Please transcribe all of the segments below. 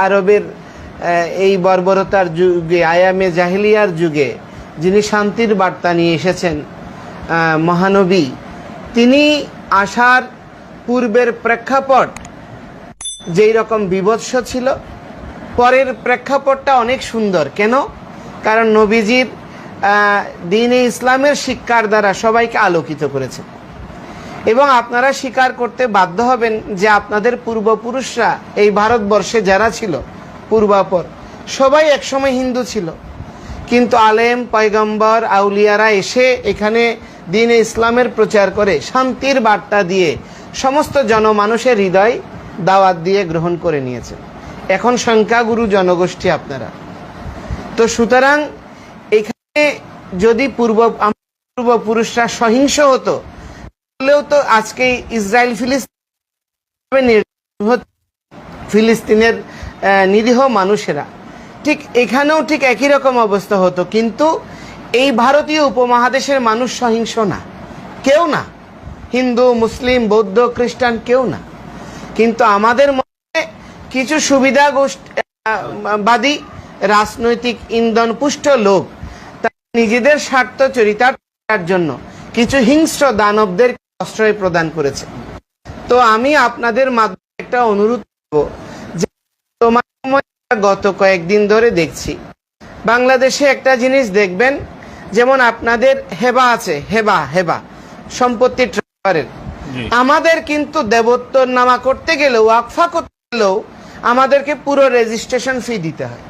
আরবের এই বর্বরতার যুগে, আয়ামে জাহিলিয়ার যুগে যিনি শান্তির বার্তা নিয়ে এসেছেন মহানবী, তিনি আসার পূর্বের প্রেক্ষাপট যেই রকম বিভৎস ছিল, পরের প্রেক্ষাপটটা অনেক সুন্দর। কেন? কারণ নবীজির দ্বীন ইসলামের শিক্ষার দ্বারা সবাইকে আলোকিত করেছে। এবং আপনারা স্বীকার করতে বাধ্য হবেন যে আপনাদের পূর্বপুরুষরা এই ভারতবর্ষে যারা ছিল পূর্বাপর, সবাই একসময় হিন্দু ছিল, কিন্তু আলেম, পয়গম্বর, আউলিয়ারা এসে এখানে দ্বীন ইসলামের প্রচার করে শান্তির বার্তা দিয়ে সমস্ত জনমানুষের হৃদয় দাওয়াত দিয়ে গ্রহণ করে নিয়েছে। এখন সংখ্যাগুরু জনগোষ্ঠী আপনারা। তো সুতরাং এখানে যদি পূর্বপুরুষরা সহিংস হতো, তাহলেও তো আজকে ইসরায়েল ফিলিস্তিনের নিরীহ মানুষেরা, ঠিক এখানেও ঠিক একই রকম অবস্থা হতো। কিন্তু এই ভারতীয় উপমহাদেশের মানুষ সহিংস না, কেউ না, হিন্দু, মুসলিম, বৌদ্ধ, খ্রিস্টান কেউ না। কিন্তু আমাদের মধ্যে কিছু সুবিধাবাদী রাজনৈতিক ইন্ধন পুষ্ট লোক নিজেদের স্বার্থ চরিতার্থের জন্য কিছু হিংস্র দানবদের আশ্রয় প্রদান করেছে। তো আমি আপনাদের মাধ্যমে একটা অনুরোধ করব যে গত কয়েকদিন ধরে দেখছি বাংলাদেশে একটা জিনিস দেখবেন, যেমন আপনাদের হেবা আছে, হেবা সম্পত্তি ট্রান্সফারের, আমাদের কিন্তু দেবোত্তর নামা করতে গেলেও, ওয়াকফা করতে গেলেও আমাদেরকে পুরো রেজিস্ট্রেশন ফি দিতে হয়।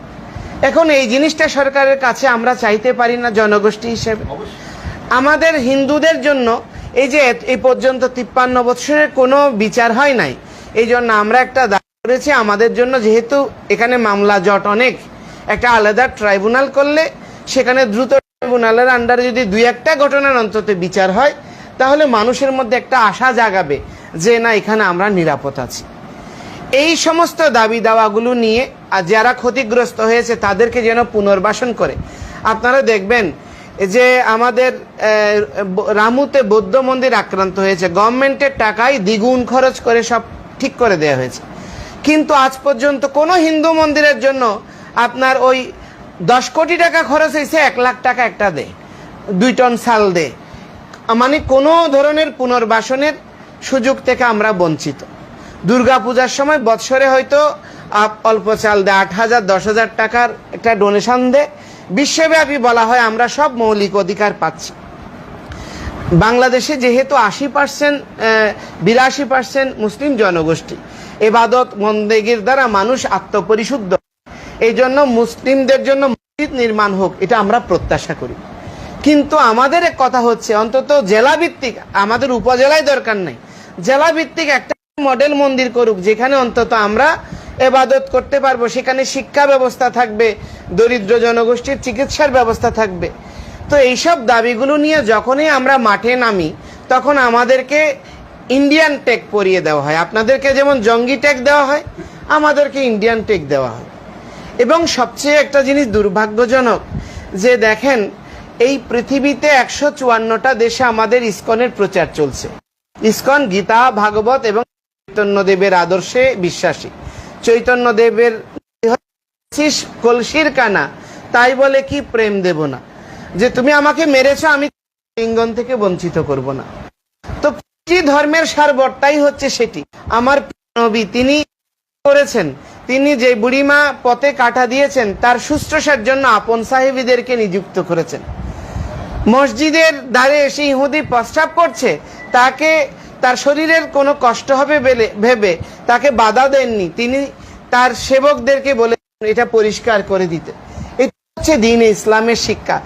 এখন এই জিনিসটা সরকারের কাছে আমরা চাইতে পারি না জনগোষ্ঠী হিসেবে? আমাদের হিন্দুদের জন্য এই যে এই পর্যন্ত 53 বছরের কোনো বিচার হয় নাই, এই জন্য আমরা একটা দাবি করেছি আমাদের জন্য, যেহেতু এখানে মামলা জট অনেক, একটা আলাদা ট্রাইব্যুনাল করলে সেখানে দ্রুত ট্রাইব্যুনালের আন্ডারে যদি 2-1টা ঘটনার অন্তত বিচার হয়, তাহলে মানুষের মধ্যে একটা আশা জাগাবে যে না, এখানে আমরা নিরাপদ আছি। এই সমস্ত দাবি দাওয়াগুলো নিয়ে আর যারা ক্ষতিগ্রস্ত হয়েছে তাদেরকে যেন পুনর্বাসন করে। আপনারা দেখবেন যে আমাদের রামুতে বৌদ্ধ মন্দির আক্রান্ত হয়েছে, গভর্নমেন্টের টাকায় দ্বিগুণ খরচ করে সব ঠিক করে দেওয়া হয়েছে, কিন্তু আজ পর্যন্ত কোনো হিন্দু মন্দিরের জন্য আপনার ওই 10 কোটি টাকা খরচ হয়েছে, 1 লাখ টাকা একটা দে, 2 টন চাল দে, মানে কোনো ধরনের পুনর্বাসনের সুযোগ থেকে আমরা বঞ্চিত। দুর্গাপূজার সময় বৎসরে হয়তো অল্প চাল দে, 8,000 10,000 টাকার একটা ডোনেশন দে, বিশ্বব্যাপী বলা হয় আমরা সব মৌলিক অধিকার পাচ্ছি। বাংলাদেশে যেহেতু 82% মুসলিম জনগোষ্ঠী, ইবাদত বন্দেগীর দ্বারা মানুষ আত্মপরিশুদ্ধ, এই জন্য মুসলিমদের জন্য মসজিদ নির্মাণ হোক, এটা আমরা প্রত্যাশা করি। কিন্তু আমাদের এক কথা হচ্ছে অন্তত জেলা ভিত্তিক, আমাদের উপজেলায় দরকার নাই, জেলা ভিত্তিক একটা মডেল মন্দির করুক, যেখানে অন্তত আমরা ইবাদত করতে পারবো, সেখানে শিক্ষা ব্যবস্থা থাকবে, দরিদ্র জনগোষ্ঠীর চিকিৎসার ব্যবস্থা থাকবে। তো এইসব দাবিগুলো নিয়ে যখনই আমরা মাঠে নামি, তখন আমাদেরকে ইন্ডিয়ান টেক পরিয়ে দেওয়া হয়। আপনাদেরকে যেমন জঙ্গি টেক দেওয়া হয়, আমাদেরকে ইন্ডিয়ান টেক দেওয়া হয়। এবং সবচেয়ে একটা জিনিস দুর্ভাগ্যজনক যে দেখেন, এই পৃথিবীতে 154টা দেশে আমাদের ইসকনের প্রচার চলছে। ইসকন গীতা, ভাগবত এবং চৈতন্যদেবের আদর্শে বিশ্বাসী। চৈতন্যদেবের কলসির কানা, তাই বলে কি প্রেম দেব না, যে তুমি আমাকে মেরেছো, আমি লিঙ্গন থেকে বঞ্চিত করব না। তো ধর্মের সারবট্টাই হচ্ছে সেটি। আমার নবী তিনি করেছেন, তিনি যে বুড়িমা পথে কাটা দিয়েছেন তার শুশ্রূষার জন্য আপন সাহেবীদেরকে নিযুক্ত করেছেন। মসজিদের দ্বারে এসে ইহুদি প্রস্রাব করছে, তাকে তার শরীরের কোনো কষ্ট হবে ভেবে তাকে বাধা দেননি, তিনি তার সেবকদেরকে বলে এটা পরিষ্কার করে দিতে। এটা হচ্ছে দ্বীন ইসলামের শিক্ষা।